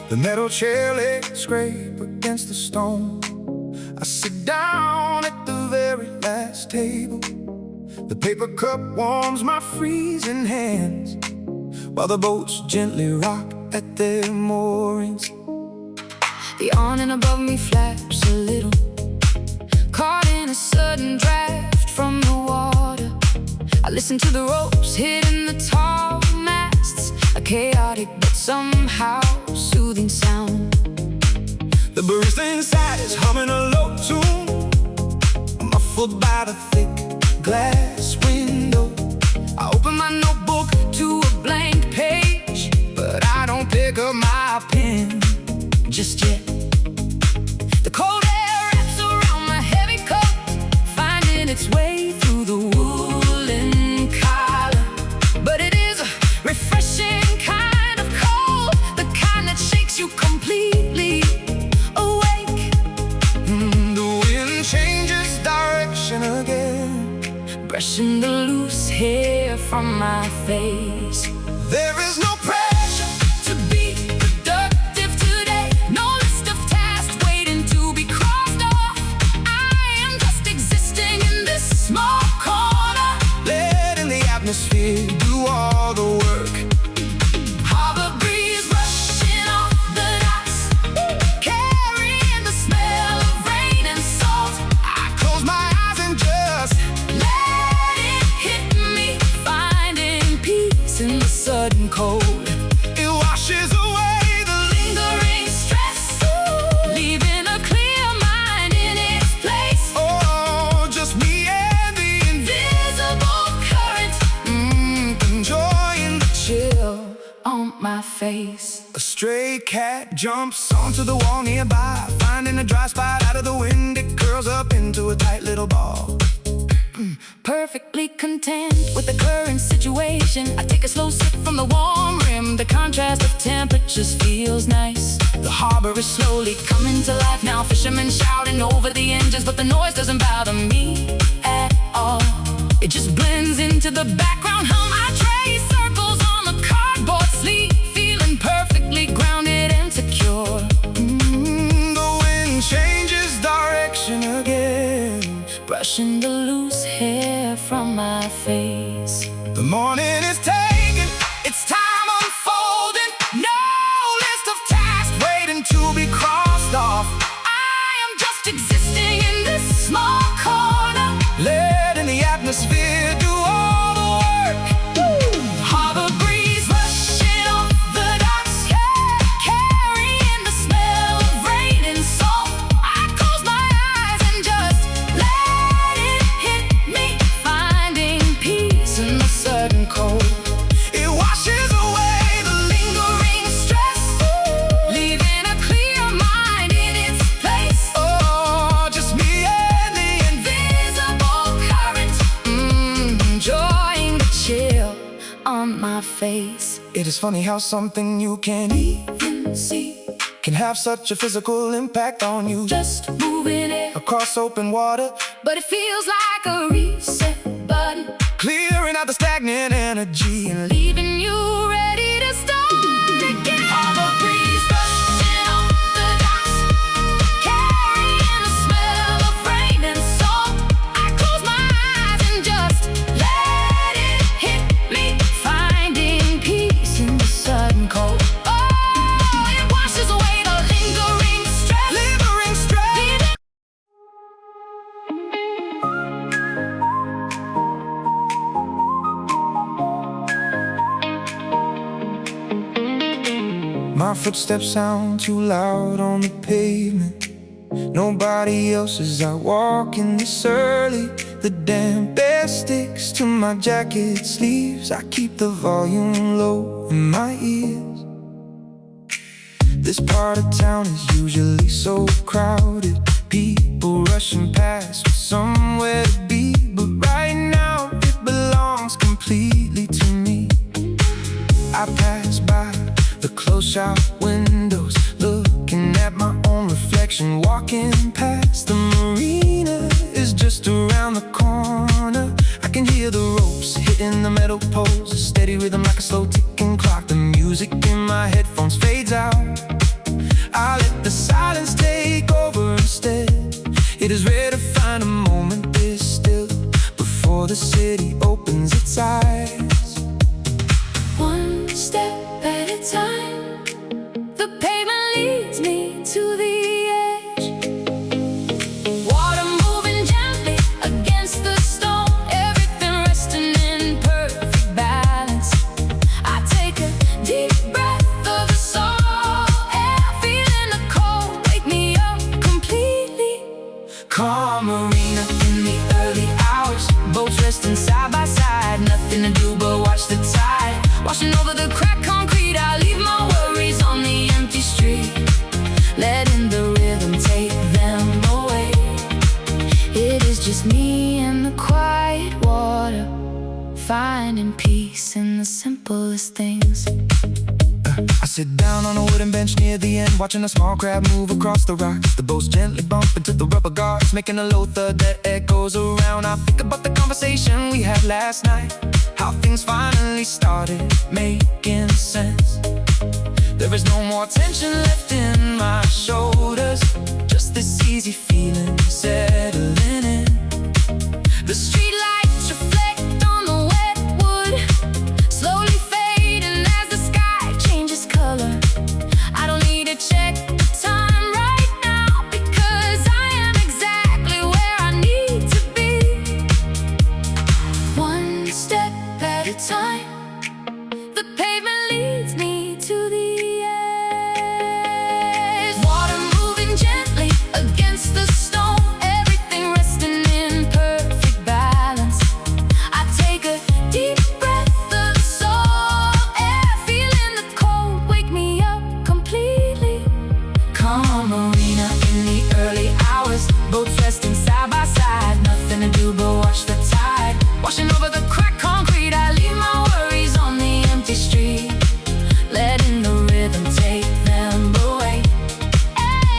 The metal chair legs scrape against the stone. I sit down at the very last table. The paper cup warms my freezing hands, while the boats gently rock at their moorings. The awning above me flaps a little, caught in a sudden draft from the water. I listen to the ropes hitting the tall masts, a chaotic but somehow soothing sound. The barista inside is humming a low tune, muffled by the thick glass window. I open my notebook to a blank page, but I don't pick up my pen just yet. The cold air wraps around my heavy coat, finding its way through the woolen collar. But it is a refreshing kind of cold, the kind that shakes you completely awake. The wind changes direction again, Brushing the loose hair from my face. there is no pressure To be productive today, no list of tasks waiting to be crossed off. I am just existing in this small corner, letting the atmosphere do all the work. harbor breeze rushing off the docks, carrying the smell of rain and salt. I close my eyes and just Let it hit me, finding peace in the sudden cold. it washes away the Lingering stress, leaving a clear mind in its place. oh, just me and the Visible current, enjoying the chill on my face. A stray cat jumps onto the wall nearby, finding a dry spot out of the wind. It curls up into a tight little ball. Perfectly content with the current situation, I take a slow sip from the warm rim. The contrast of temperatures feels nice. The harbor is slowly coming to life now. Fishermen shouting over the engines, but the noise doesn't bother me at all. It just blends into the background hum. I trace circles on the cardboard sleeve, feeling perfectly grounded and secure. The wind changes direction again, Brushing the loose hair from my face. the morning is taken, it's time unfolding. No list of tasks waiting to be crossed off. I am just existing in this small corner, Letting the atmosphere do all the work. harbor breeze rushing off the docks, carrying the smell of rain and salt. I close my eyes and just let it hit me, finding peace in the sudden cold. It washes away the Lingering stress, leaving a clear mind in its place. oh, just me and the Visible current, enjoying the chill on my face. It is funny how something you can't even see can have such a physical impact on you. Just moving it, Across open water, but it feels like a reset button, clearing out the stagnant energy and leaving you ready to start again. Harbor breeze rushing off the docks, carrying the smell of rain and salt. I close my eyes and just let it hit me, finding peace in the sudden cold. Oh, it washes away the lingering stress. lingering stress. My footsteps sound too loud on the pavement. Nobody else is out walking this early. The damn bear sticks to my jacket sleeves. I keep the volume low in my ears. This part of town is usually so crowded, people rushing past with somewhere to be. But right now it belongs completely to me. I pass by the closed shop windows, looking at my own reflection, walking past. The marina is just around the corner. I can hear the ropes hitting the metal poles, a steady rhythm like a slow ticking clock. The music in my headphones fades out, I let the silence take over instead. It is rare to find a moment this still before the city opens its eyes. One step at a time, the pavement leads me to the edge. Water moving gently against the stone, everything resting in perfect balance. I take a deep breath of the soul, air feeling the cold wake me up completely. Calm marina in the early hours, boats resting side by side, nothing to do but watch the tide washing over the cracked concrete. I leave my worries on the empty street, letting the rhythm take them away. It is just me and the quiet water, finding peace in the simplest things. I sit down on a wooden bench near the end, watching a small crab move across the rocks. The boats gently bump into the rubber guards, making a low thud that echoes around. I think about the conversation we had last night, how things finally started making sense. There is no more tension left in my shoulders, just this easy feeling settling in. The street lights reflect on the wet wood, slowly fading as the sky changes color. I don't need to check the time right now, because I am exactly where I need to be. One step at a time, the pavement leads me to the edge. Water moving gently against the stone, everything resting in perfect balance. I take a deep breath of the soul, air feeling the cold wake me up completely. Calm marina in the early hours, boats resting side by side, nothing to do but watch the tide Washing over the cracked concrete, I leave my worries on the empty street, letting the rhythm take them away.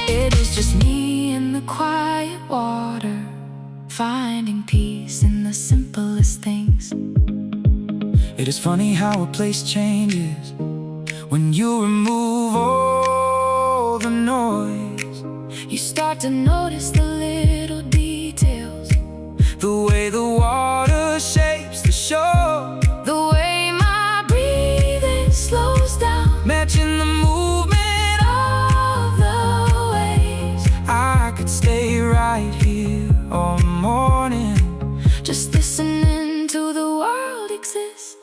It is just me and the quiet water, finding peace in the simplest things. It is funny how a place changes when you remove all the noise. You start to notice the little details, The way the water shapes the shore, the way my breathing slows down, matching the movement of the waves. I could stay right here all morning, Just listening to the world exist.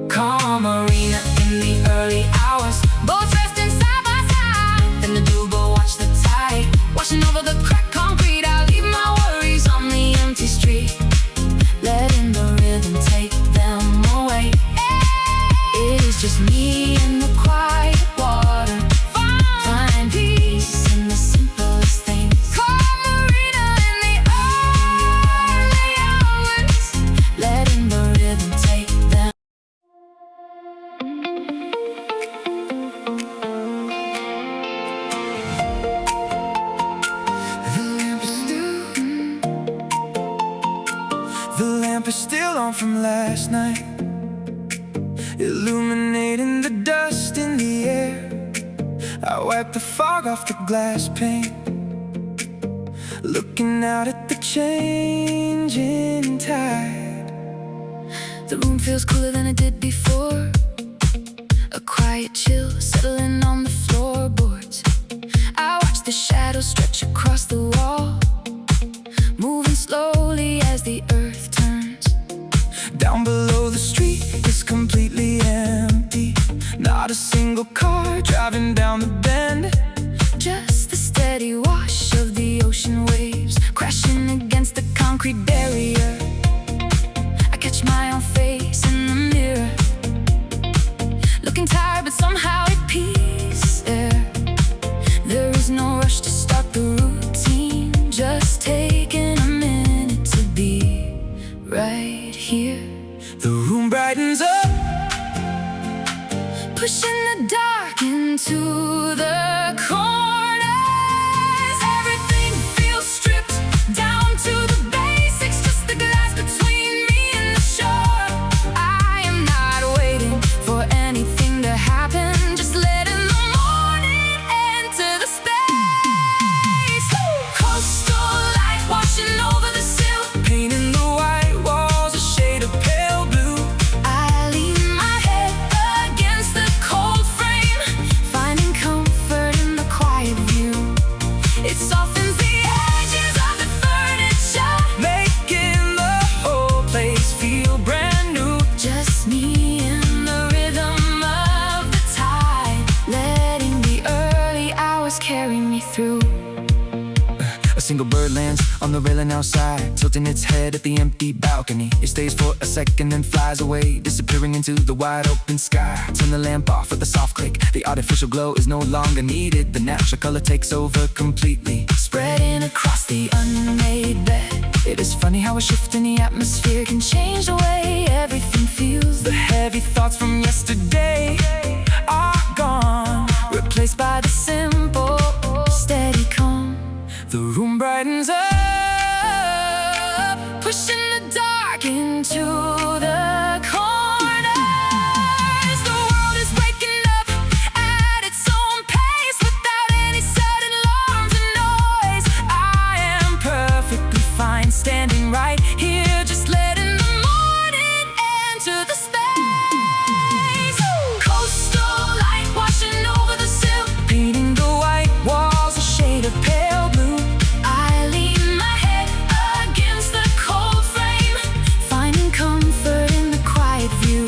calm marina in the early hours, Boats resting side by side, nothing to do but watch the tide washing over the cracked concrete. I leave my worries on the empty street, letting the rhythm take them away. It is just me and the quiet water, find peace in the simplest things. Calm marina in the early hours, letting the rhythm take them. The lamp is still on from last night, illuminating the dust in the air. I wipe the fog off the glass pane, looking out at the changing tide. The room feels cooler than it did before, a quiet chill settling on the floorboards. I watch the shadows stretch across the wall, moving slowly as the earth turns. Down below the street is completely empty, not a single car driving down the bend. Just the steady wash of the ocean waves crashing against the concrete barrier. I catch my own face in the mirror, looking tired but somehow at peace there. There is no rush to start the routine, just taking a minute to be right here. The room brightens up, pushing the dark into the corners. Everything feels stripped down to the basics, just the glass between me and the shore. I am not waiting for anything to happen, just letting the morning enter single bird lands on the railing outside, tilting its head at the empty balcony. It stays for a second then flies away, disappearing into the wide open sky. Turn the lamp off with a soft click. The artificial glow is no longer needed. The natural color takes over completely, spreading across the unmade bed. It is funny how a shift in the atmosphere can change the way everything feels. The heavy thoughts from yesterday are gone, replaced by the simple, steady calm. The room brightens up, pushing the dark into the corners. The world is waking up at its own pace, without any sudden alarms and noise. I am perfectly fine, standing right here, just letting the morning enter the space. Coastal light washing over the sill, painting the white walls a shade of pale blue. I lean my head against the cold frame, finding comfort in the quiet view.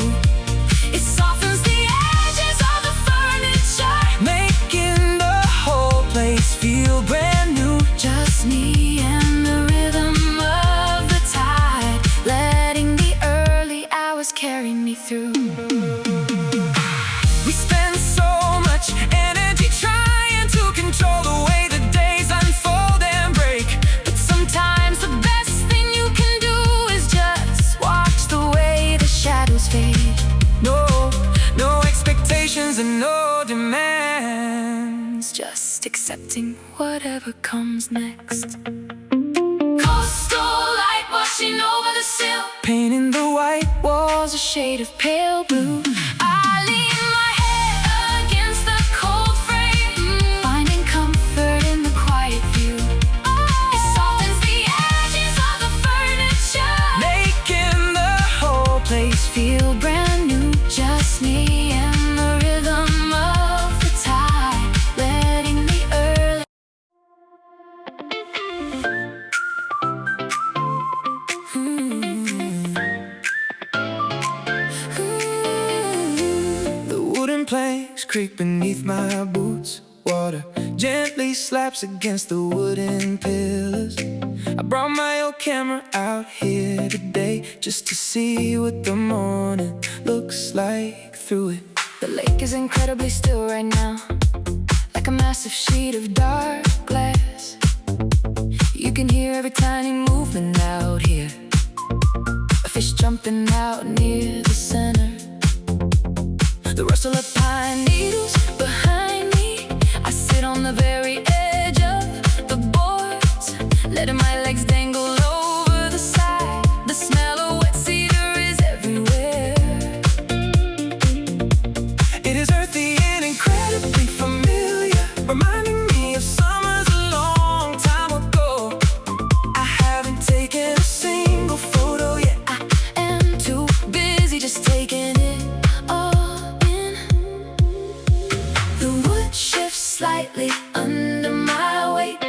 It softens the edges of the furniture, making the whole place feel brand new. Just me and the rhythm of the tide, letting the early hours carry me through. We spend so much energy trying to control the way the days unfold and break, but sometimes the best thing you can do is just watch the way the shadows fade. No expectations and no demands, just accepting whatever comes next. Coastal light washing over the sill, painting the white walls a shade of pale blue. I lean my head against the cold frame, finding comfort in the quiet view. It softens the edges of the furniture, making the whole place feel brand new. Just me and the rhythm of the tide, letting the early The wooden planks creak beneath my boots. Water gently slaps against the wooden pillars. I brought my old camera out here today, just to see what the morning looks like through it. The lake is incredibly still right now, like a massive sheet of dark glass. You can hear every tiny movement out here, a fish jumping out near the center. The rustle of pine needles behind me. I sit on the very edge of the boards, letting my legs dangle over the side. The smell of wet cedar is everywhere. It is earthy and incredibly familiar, reminding me of summers a long time ago. I haven't taken a single photo yet. I am too busy just taking it all in. The wood shifts slightly under my weight,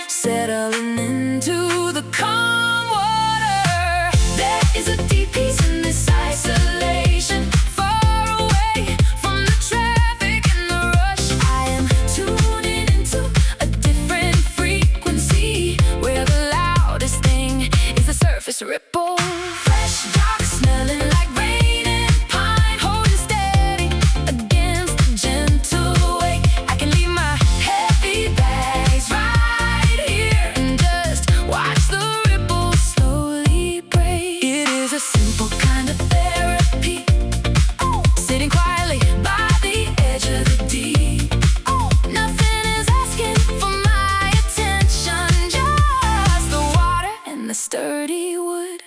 settling into the calm water. There is a deep peace in this isolation, far away from the traffic and the rush. I am tuning into a different frequency, where the loudest thing is the surface ripple. Fresh dark smelling like rain and pine, holding steady against the gentle wake. I can leave my heavy bags right here and just watch the ripples slowly break. It is a simple kind of therapy, sitting quietly by the edge of the deep. Nothing is asking for my attention, just the water and the sturdy wood.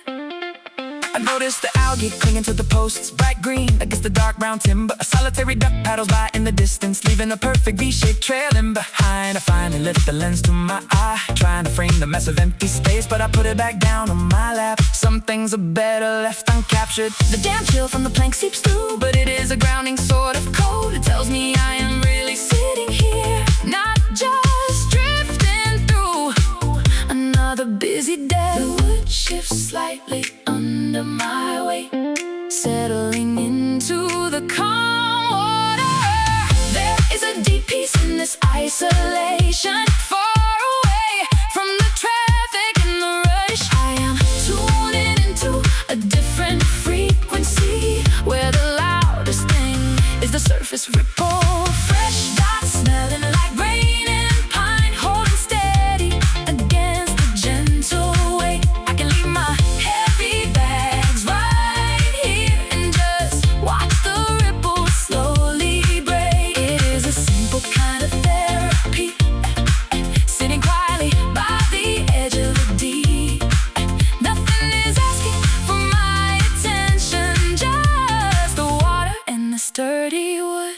I noticed the algae clinging to the posts, bright green against the dark brown timber. A solitary duck paddles by in the distance, leaving a perfect V-shaped trailing behind. I finally lift the lens to my eye, trying to frame the mess of empty space, but I put it back down on my lap. Some things are better left uncaptured. The damn chill from the plank seeps through, but it is a grounding sort of cold. It tells me I am really sitting here, not just drifting through another busy day. The wood shifts slightly under my weight, settling into the calm water. There is a deep peace in this isolation, far away from the ripple, fresh dots smelling like rain and pine, holding steady against the gentle wake. I can leave my heavy bags right here and just watch the ripples slowly break. It is a simple kind of therapy, sitting quietly by the edge of the deep. Nothing is asking for my attention, just the water and the sturdy wood.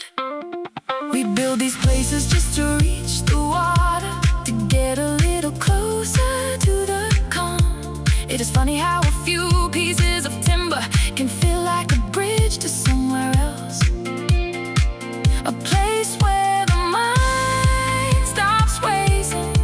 We build these places just to reach the water, to get a little closer to the calm. It is funny how a few pieces of timber can feel like a bridge to somewhere else, a place where the mind stops racing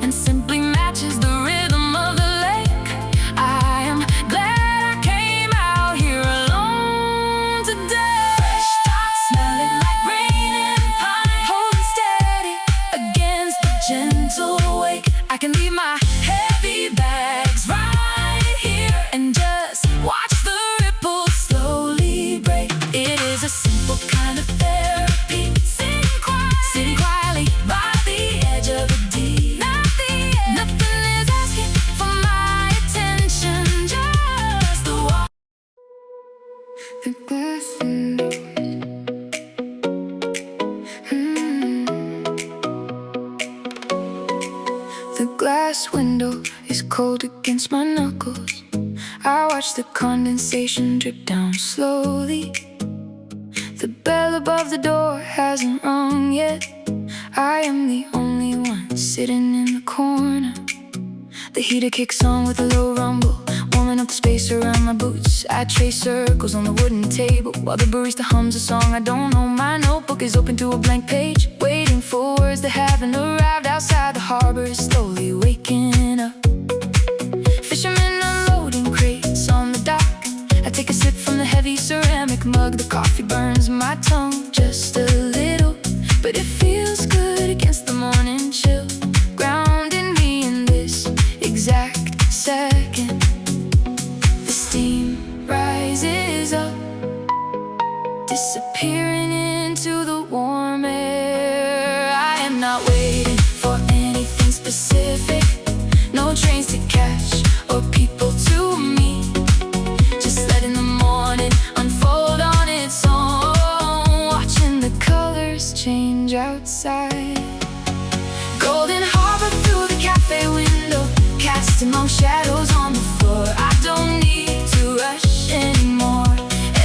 and simply matches the rhythm of the lake. I am glad I came out here alone today. Fresh dots smelling like rain and pine, holding steady against the gentle wake. I can leave my heavy bags right here and just watch the ripples slowly break. It is a simple kind of therapy, sitting quietly by the edge of the deep. Nothing is asking for my attention, just the water. The glass window. The glass window is cold against my knuckles. I watch the condensation drip down slowly. The bell above the door hasn't rung yet. I am the only one sitting in the corner. The heater kicks on with a low rumble, warming up the space around my boots. I trace circles on the wooden table while the barista hums a song I don't know. My notebook is open to a blank page, waiting for words that haven't arrived. Outside the harbor is slowly waking up. Fishermen unloading crates on the dock. I take a sip from the heavy ceramic mug. The coffee burns my tongue just a little, but it feels good against the morning chill, grounding me in this exact second. The steam rises up, disappearing into the warm air. I am not waiting for anything specific, no trains to catch or people to meet, just letting the morning unfold on its own, watching the colors change outside. Golden harbor through the cafe window, casting long shadows on the floor. I don't need to rush anymore.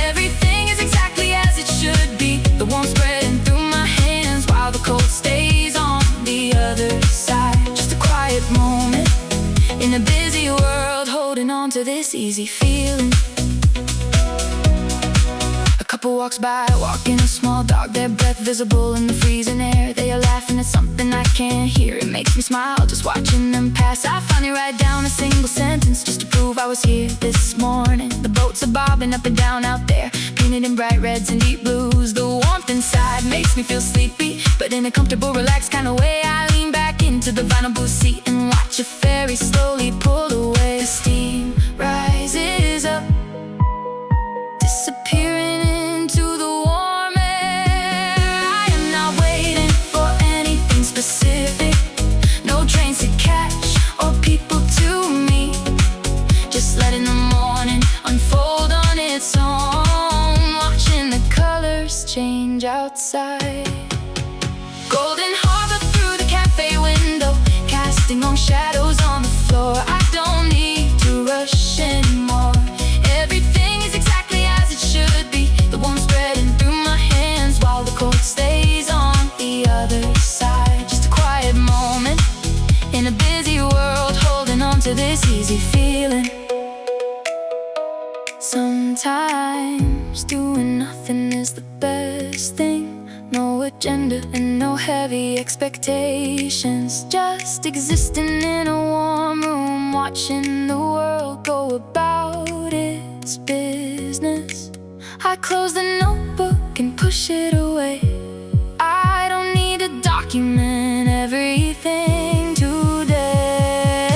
Everything is exactly as it should be, the warmth spreading through my hands while the cold stays on the other side. Just a quiet moment in a busy world, holding on to this easy feeling. A couple walks by, walking a small dog, their breath visible in the freezing air. They are laughing at something I can't hear. It makes me smile just watching them pass. I finally write down a single sentence just to prove I was here this morning. The boats are bobbing up and down out there, painted in bright reds and deep blues. The warmth inside makes me feel sleepy, but in a comfortable, relaxed kind of way. I lean back into the vinyl booth seat and watch a ferry slowly pull away. The steam rises up, disappearing into the warm air. I am not waiting for anything specific, no trains to catch or people to meet, just letting the morning unfold on its own, watching the colors change outside. Golden harbor through the cafe window, casting long shadows on the floor. I don't need to rush anymore. Everything is exactly as it should be, the warmth spreading through my hands while the cold stays on the other side. Just a quiet moment in a busy world, holding on to this easy feeling. Sometimes doing nothing is the best thing. No agenda and no heavy expectations, just existing in a warm room, watching the world go about its business. I close the notebook and push it away. I don't need to document everything today.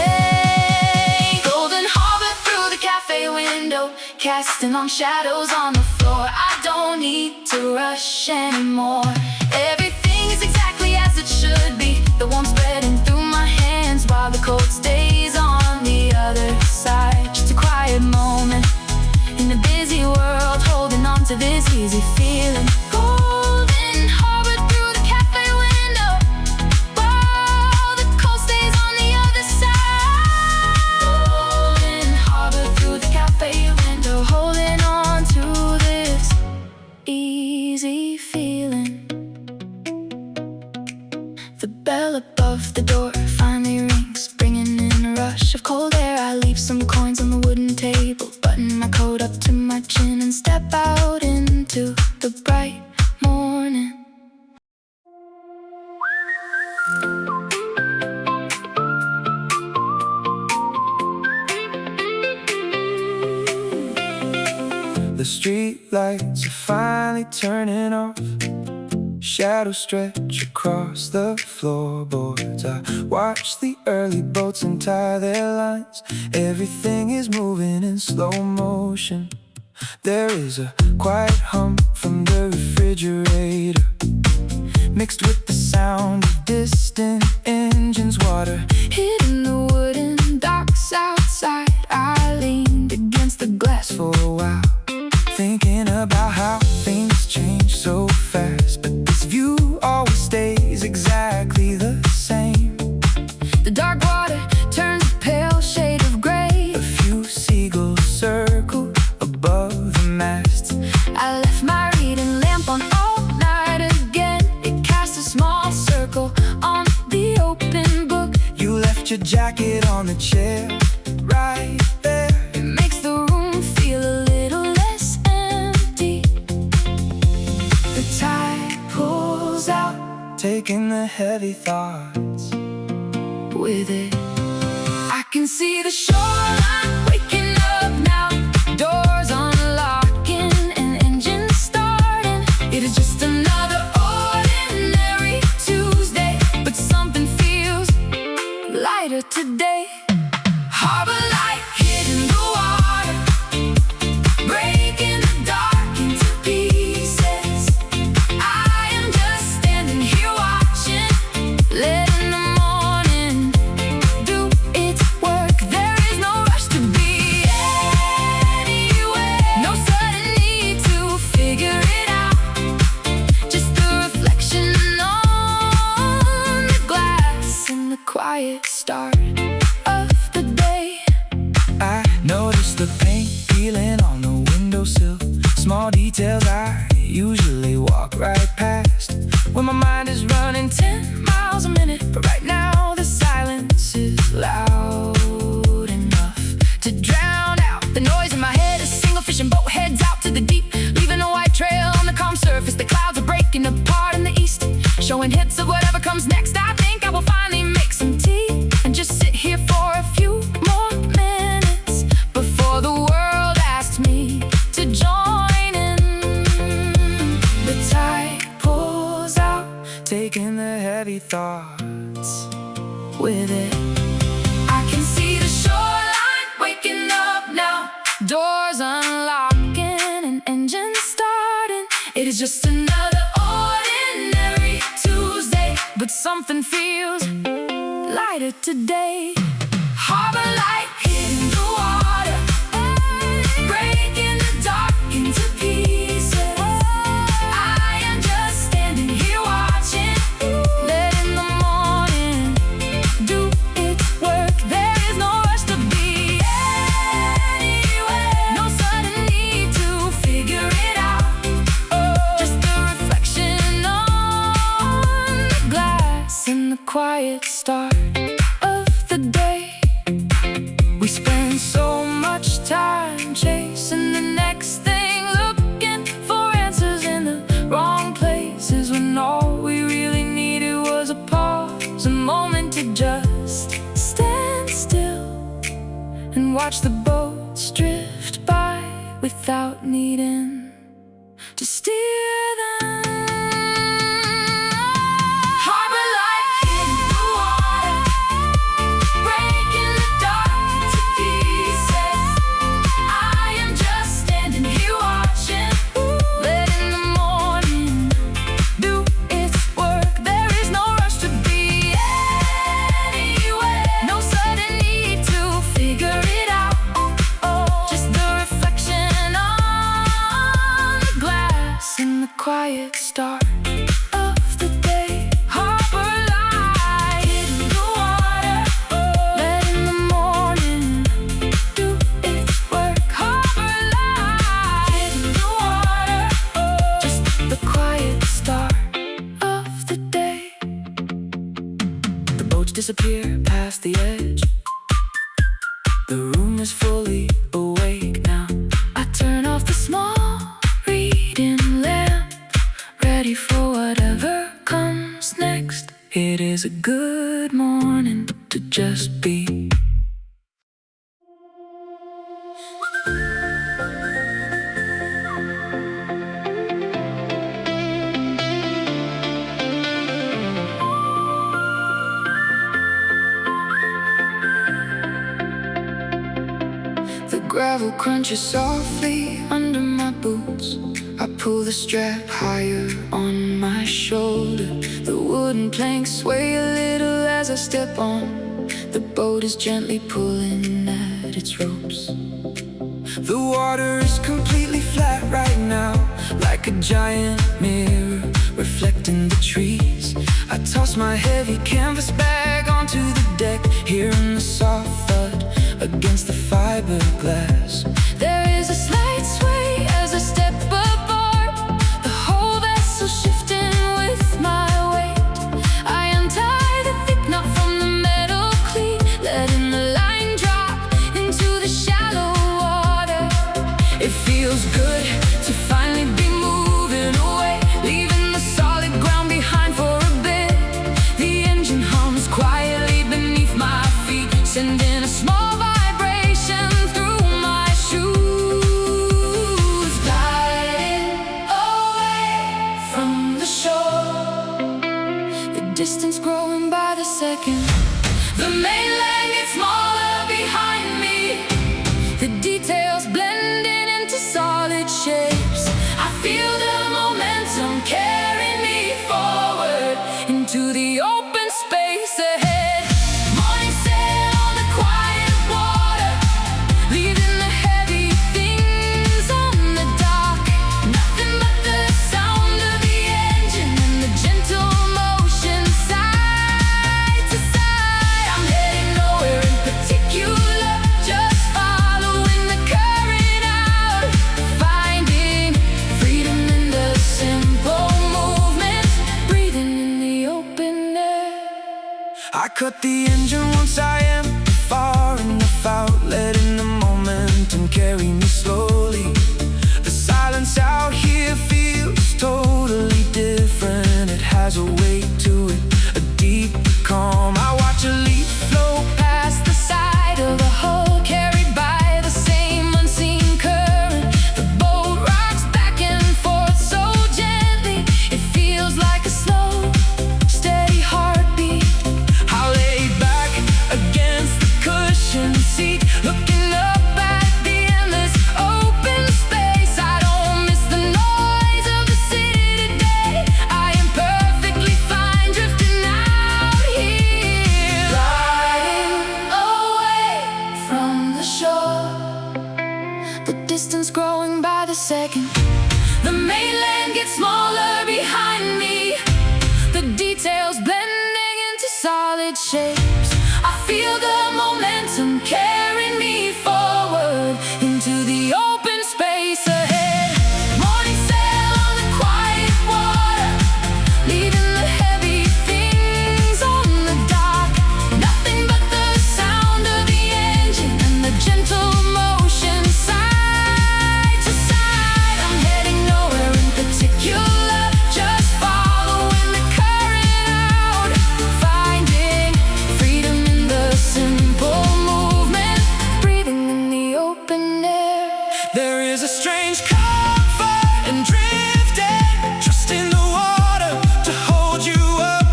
Golden harbor through the cafe window, casting long shadows on the floor. I don't need to rush anymore. Everything is exactly as it should be. The warmth spreading through my hands while the cold stays on the other side. Just a quiet moment in a busy world, holding on to this easy feeling. Golden harbor through the cafe window while the cold stays on the other side. Golden harbor through the cafe window, holding on to this easy feeling. The bell above the door finally rings, bringing in a rush of cold air. I leave some coins on the wooden table, button my coat up to my chin, and step out into the bright morning. The street lights are finally turning off. Shadows stretch across the floorboards. I watch the early boats untie their lines. Everything is moving in slow motion. There is a quiet hum from the refrigerator, mixed with the sound of distant engines. Water Hid in the wooden docks outside, I leaned against the glass for a while, thinking about how things change so fast, but this view always stays exactly the same. The dark water turns a pale shade of gray. A few seagulls circle above the masts. I left my reading lamp on all night again. It cast a small circle on the open book. You left your jacket on the chair right there. It makes the room feel a little less empty. The tide pulls out, taking the heavy thoughts with it. I can see the shoreline waking up now, doors unlocking and engines starting. It is just another ordinary Tuesday, but something feels lighter today. Harbor light hitting the water, breaking the dark into pieces. I am just standing here watching, letting the morning do its work. There is no rush to be anywhere, no sudden need to figure it out. Just the reflection on the glass and the quiet start of the day. I noticed the paint peeling on the windowsill. Small details I usually walk right past when my mind is running 10 miles a minute. But right now the silence is loud enough to drown out the noise in my head. A single fishing boat heads out to the deep, leaving a white trail on the calm surface. The clouds are breaking apart in the east, showing hints of whatever comes next. I think I will finally make some tea and just sit here for a few more minutes before the world asks me to join in. The tide pulls out, taking the heavy thoughts with it. I can see the shoreline waking up now, doors unlocking and engines starting. It is just another ordinary Tuesday, but something feels lighter today. Harbor light hitting the water, breaking the dark into pieces. I am just standing here watching, letting the morning do its work. There is no rush to be anywhere, no sudden need to figure it out. Just the reflection on the glass and the quiet start of the day. We spend so much time chasing the next thing, looking for answers in the wrong places, when all we really needed was a pause, a moment to just stand still and watch the boats drift by without needing to steer them. Harbor light hitting the water, breaking the dark to pieces. I am just standing here watching, letting the start of the day. Harbor light in the water, letting the morning do its work. Harbor light in the water, just the quiet start of the day. The boats disappear past the edge. The room is fully awake now. I turn off the small reading lamp, ready for whatever comes next. It is a good morning to just be. The gravel crunches softly under my boots. I pull the strap higher on my shoulder. The wooden planks sway a little as I step on. The boat is gently pulling at its ropes. The water is completely flat right now, like a giant mirror reflecting the trees. I toss my heavy canvas bag onto the deck, hearing the soft thud against the fiberglass. There is a slight sway as I step aboard, the whole vessel shifting with my weight. I untie the thick knot from the metal cleat, letting the line drop into the shallow water. It feels good to finally be moving away, leaving the solid ground behind for a bit. The engine hums quietly beneath my feet, sending a small vibration through my shoes. Gliding away from the shore, the distance growing by the second. The mainland gets smaller behind me, the details blending into solid shapes. I feel the momentum carrying me forward into the open space ahead. Morning sail on the quiet water, leaving the heavy things on the dock. Nothing but the sound of the engine and the gentle motion side to side. I'm heading nowhere in particular, just following the current out, finding freedom in the simple movements, breathing in the open air. I cut the engine once I am far enough out, letting the momentum carry me slowly. The silence out here feels totally different. It has a weight to it, a deep calm. I watch a leaf float Past the side of the hull, carried by the same unseen current. The boat rocks back and forth so gently, it feels like a slow, steady heartbeat. I lay back against the cushion seat, looking up at the endless Open space, I don't miss the noise of the city today. I am perfectly fine drifting out here, gliding away from the shore, the distance growing by the second. The mainland gets smaller behind me, the details blending into solid shapes. I feel the momentum carrying me forward into the open space ahead. Morning sail on the quiet water, leaving the heavy things on the dock. Nothing but the sound of the engine and the gentle motion side to side. I'm heading nowhere in particular, just following the current out, finding freedom in the simple movement, breathing in the open air. There is a strange comfort in drifting, trusting the water to hold you up.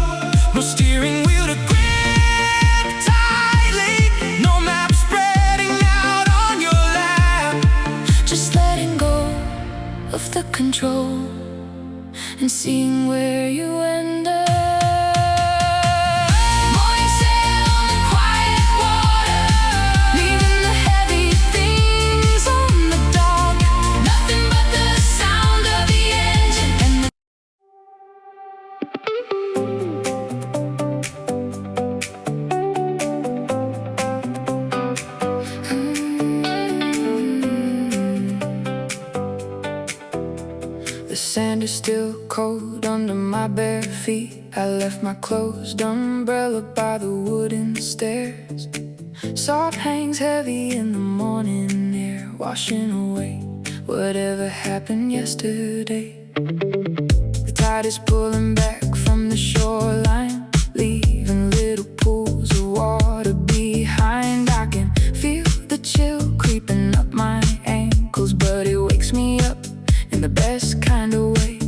No steering wheel to grip tightly, no map spreading out on your lap. Just letting go of the control and seeing where you end up. Morning sail on the quiet water, leaving the heavy things on the dock. Nothing but the sound of the engine and the my bare feet. I left my closed umbrella by the wooden stairs. Salt hangs heavy in the morning air, washing away whatever happened yesterday. The tide is pulling back from the shoreline, leaving little pools of water behind. I can feel the chill creeping up my ankles, but it wakes me up in the best kind of way.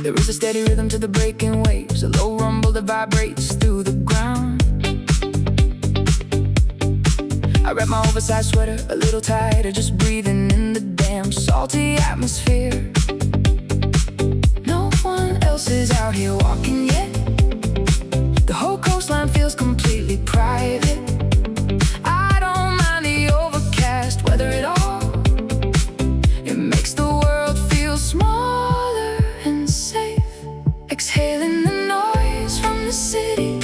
There is a steady rhythm to the breaking waves, a low rumble that vibrates through the ground. I wrap my oversized sweater a little tighter, just breathing in the damn salty atmosphere. No one else is out here walking yet. The whole coastline feels completely private. I don't mind the overcast weather at all. It makes the world feel smaller and safe. Exhaling the noise from the city,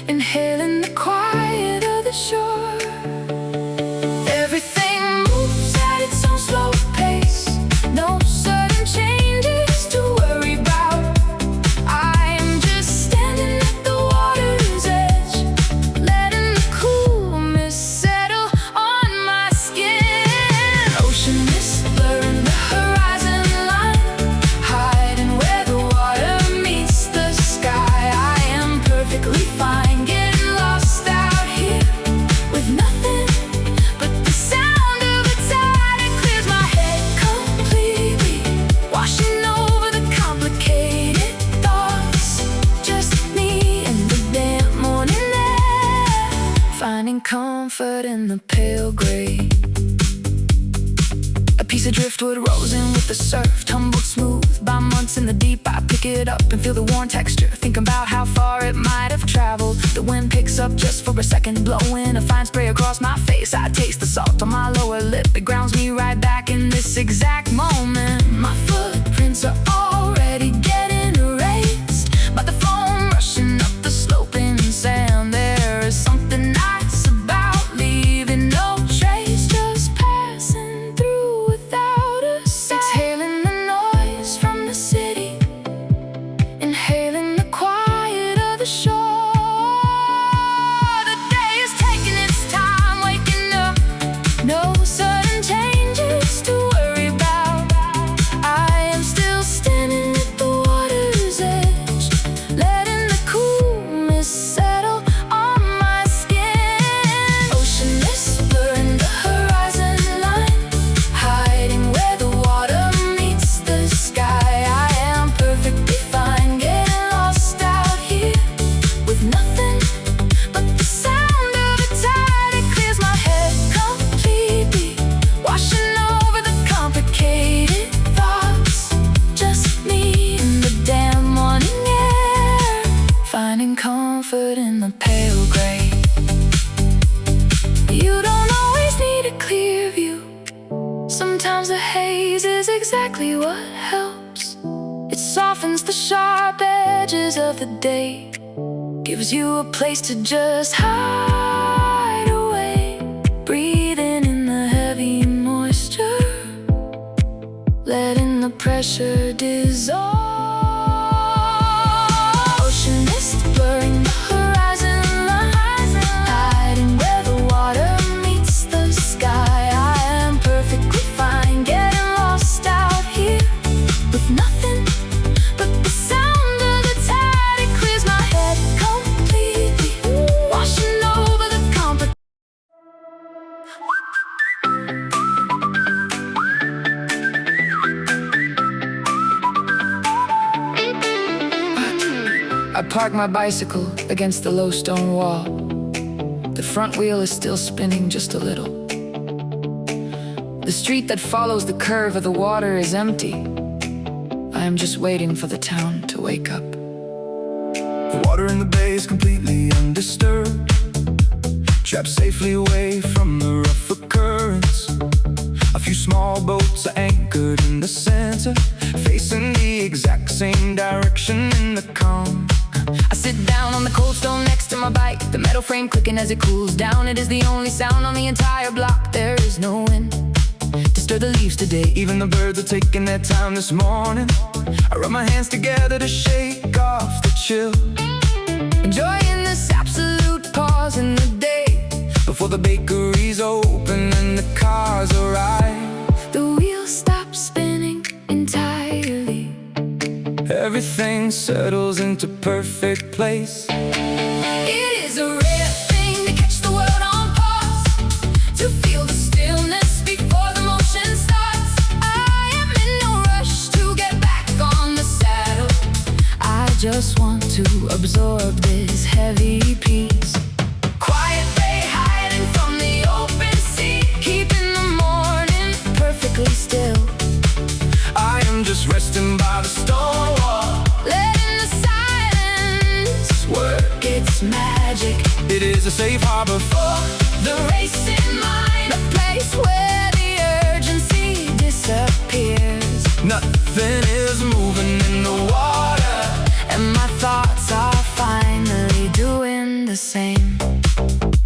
inhaling the quiet of the shore. Everything moves at its own slow pace, no sudden changes to worry about. I am just standing at the water's edge, letting the cool mist settle on my skin. Ocean mist blurring the horizon line, hiding where the water meets the sky. I am perfectly fine, getting lost out here with nothing but the sound of a tide. It clears my head completely, washing over the complicated thoughts. Just me and the damn morning air, finding comfort in the pale gray. A piece of driftwood rose in with the surf, tumbled smooth by months in the deep. I pick it up and feel the worn texture, think about how far it might have traveled. The wind picks up just for a second, blowing a fine spray across my face. I taste the salt on my lower lip, it grounds me right back in this exact moment. My footprints are already getting erased by the foam rushing up the sloping sand. There is something nice about leaving no trace, just passing through without a sound. Exhaling the noise from the city, inhaling the quiet of the shore. The day is taking its time, waking up, no sudden changes to worry about. I am still standing at the water's edge, letting the cool mist settle on my skin. Ocean mist blurring the horizon line, hiding where the water meets the sky. I am perfectly fine, getting lost out here with nothing but the sound of a tide. It clears my head completely, washing over the complicated thoughts. Just me and the damn morning air, finding comfort in the pale gray. You don't always need a clear view, sometimes the haze is exactly what helps. It softens the sharp edges of the day, gives you a place to just hide away. Breathing in the heavy moisture, letting the pressure dissolve. Ocean mist blurring the horizon line, hiding where the water meets the sky. I am perfectly fine, getting lost out here with nothing but the sound of the tide. It clears my head completely, washing over the complicated. I park my bicycle against the low stone wall. The front wheel is still spinning just a little. The street that follows the curve of the water is empty. I am just waiting for the town to wake up. The water in the bay is completely undisturbed, trapped safely away from the rougher currents. A few small boats are anchored in the center, facing the exact same direction in the calm. I sit down on the cold stone next to my bike, the metal frame clicking as it cools down. It is the only sound on the entire block. There is no wind, to stir the leaves today. Even the birds are taking their time this morning. I rub my hands together to shake off the chill, Enjoying this absolute pause in the day, before the bakery's open and the cars arrive. the wheel stops spinning entirely. Everything settles into perfect place. It is a rare thing to catch the world on pause, to feel the stillness before the motion starts. I am in no rush to get back on the saddle. I just want to absorb this heavy piece. Quiet bay hiding from the open sea, keeping the morning perfectly still. I am just resting by the stone wall, Letting the silence work its magic. it is a safe harbor for The race in mind, a place where the urgency disappears, nothing is moving in the water. and my thoughts are finally doing the same.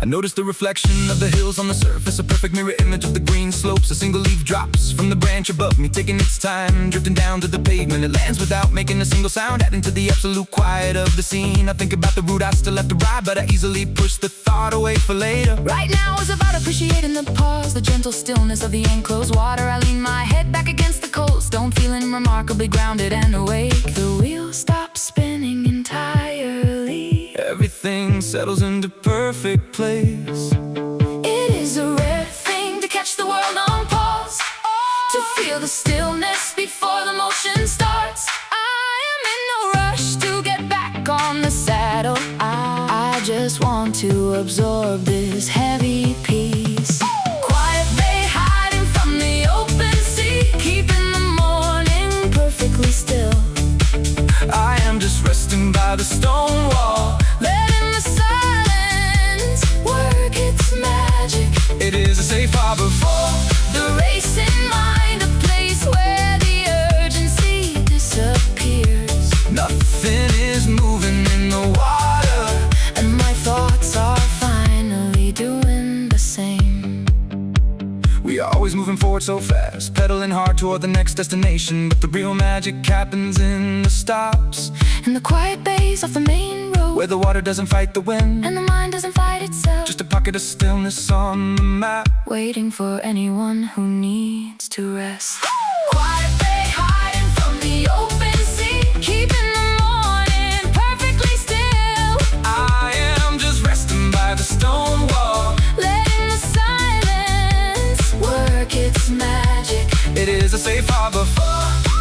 I notice the reflection of the hills on the surface, a perfect mirror image of the green slopes. A single leaf drops from the branch above me, taking its time, drifting down to the pavement. It lands without making a single sound, adding to the absolute quiet of the scene. I think about the route I still have to ride, but I easily push the thought away for later. Right now is about appreciating the pause, the gentle stillness of the enclosed water. I lean my head back against the cold stone, feeling remarkably grounded and awake. The wheel stops spinning entirely. Everything settles into perfect place. It is a rare thing to catch the world on pause, to feel the stillness before the motion starts. I am in no rush to get back on the saddle. I just want to absorb this heavy piece. Quiet bay hiding from the open sea, keeping the morning perfectly still. I am just resting by the stone wall, Letting the silence work its magic. it is a safe harbor for The race in mind, a place where the urgency disappears, nothing is moving in the water. and my thoughts are finally doing the same. We are always moving forward so fast, pedaling hard toward the next destination. But the real magic happens in the stops, In the quiet bays off the main road, where the water doesn't fight the wind, and the mind doesn't fight itself, just a pocket of stillness on the map. waiting for anyone who needs to rest. Quiet bay hiding from the open sea, keeping the morning perfectly still. I am just resting by the stone wall, Letting the silence work its magic. it is a safe harbor for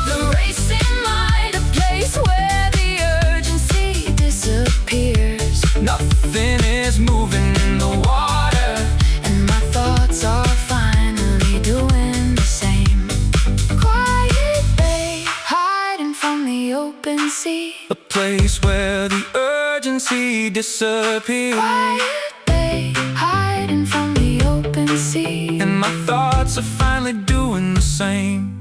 The race in mind, a place where the urgency disappears, nothing is moving in the water. and my thoughts are finally doing the same. Quiet bay hiding from the open sea, A place where the urgency disappears, quiet bay hiding from the open sea. and my thoughts are finally doing the same.